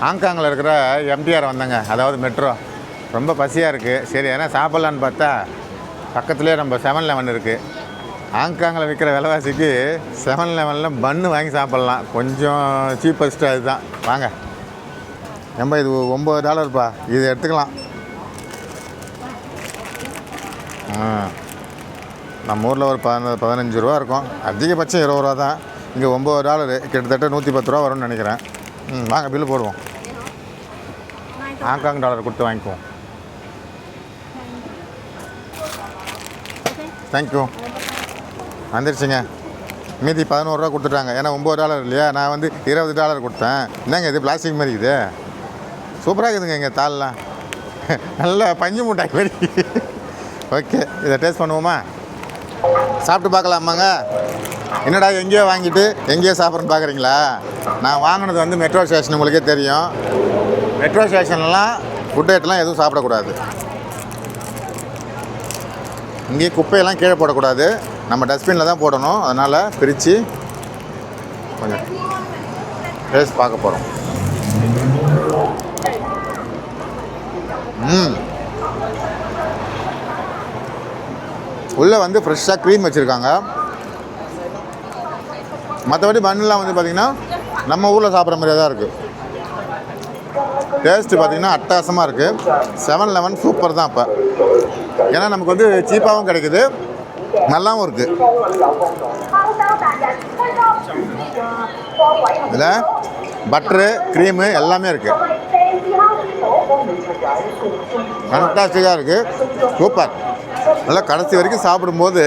ஹாங்காங்கில் இருக்கிற எம்டிஆர் வந்தேங்க, அதாவது மெட்ரோ. ரொம்ப பசியாக இருக்குது. சரி ஏன்னா சாப்பிட்லான்னு பார்த்தா பக்கத்துலேயே நம்ம 7-Eleven இருக்குது. ஹாங்காங்கில் விற்கிற விலைவாசிக்கு 7-Elevenல் பன்னு வாங்கி சாப்பிட்லாம். கொஞ்சம் சீப்பஸ்ட்டு அதுதான். வாங்க. நம்ம இது $9, இது எடுத்துக்கலாம். நம்ம ஊரில் ஒரு 15 ரூபா இருக்கும், அதிகபட்சம் 20 ரூபா தான். இங்கே $9, கிட்டத்தட்ட 110 ரூபா வரும்னு நினைக்கிறேன். வாங்க பில்லு போடுவோம். ஹாங்காங் டாலர் கொடுத்து வாங்கிக்குவோம். தேங்க்யூ. வந்துருச்சுங்க. மீதி $11 கொடுத்துட்டாங்க. ஏன்னா $9 இல்லையா, நான் வந்து $20 கொடுத்தேன். என்னங்க இது பிளாஸ்டிக் மாதிரி இருக்குது, சூப்பராக இருக்குதுங்க. இங்கே தாள்லாம் நல்லா பஞ்சு மூட்டாய் மாதிரி. ஓகே, இதை டேஸ்ட் பண்ணுவோமா? சாப்பிட்டு பார்க்கலாமாங்க? என்னடா எங்கேயோ வாங்கிட்டு எங்கேயோ சாப்பிட்றேன்னு பார்க்குறீங்களா? நான் வாங்கினது வந்து மெட்ரோ ஸ்டேஷன், உங்களுக்கே தெரியும். மெட்ரோ ஸ்டேஷன்லாம் ஃபுட் ஐட்டம்லாம் எதுவும் சாப்பிடக்கூடாது. இங்கேயே குப்பையெல்லாம் கீழே போடக்கூடாது, நம்ம டஸ்ட்பினில் தான் போடணும். அதனால் பிரித்து கொஞ்சம் டேஸ்ட் பார்க்க போகிறோம். உள்ளே வந்து ஃப்ரெஷ்ஷாக க்ரீம் வச்சுருக்காங்க. மற்றபடி பண்ணெலாம் வந்து பார்த்திங்கன்னா நம்ம ஊரில் சாப்பிட்ற மாதிரியே தான் இருக்குது. டேஸ்ட்டு பார்த்திங்கன்னா அட்டகாசமாக இருக்குது. 7-Eleven சூப்பர் தான். அப்போ ஏன்னா நமக்கு வந்து சீப்பாகவும் கிடைக்குது, நல்லாவும் இருக்குது. இதில் பட்ரு க்ரீமு எல்லாமே இருக்குது. ஃபண்டாஸ்டிக்காக இருக்குது, சூப்பர். நல்லா கடைசி வரைக்கும் சாப்பிடும்போது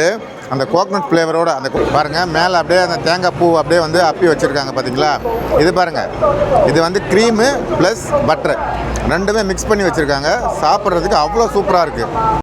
அந்த கோகனட் ஃப்ளேவரோட அந்த பாருங்கள், மேலே அப்படியே அந்த தேங்காய் பூ அப்படியே வந்து அப்பி வச்சுருக்காங்க பார்த்தீங்களா? இது பாருங்கள், இது வந்து க்ரீமு ப்ளஸ் பட்ரு ரெண்டுமே மிக்ஸ் பண்ணி வச்சுருக்காங்க. சாப்பிட்றதுக்கு அவ்வளோ சூப்பராக இருக்குது.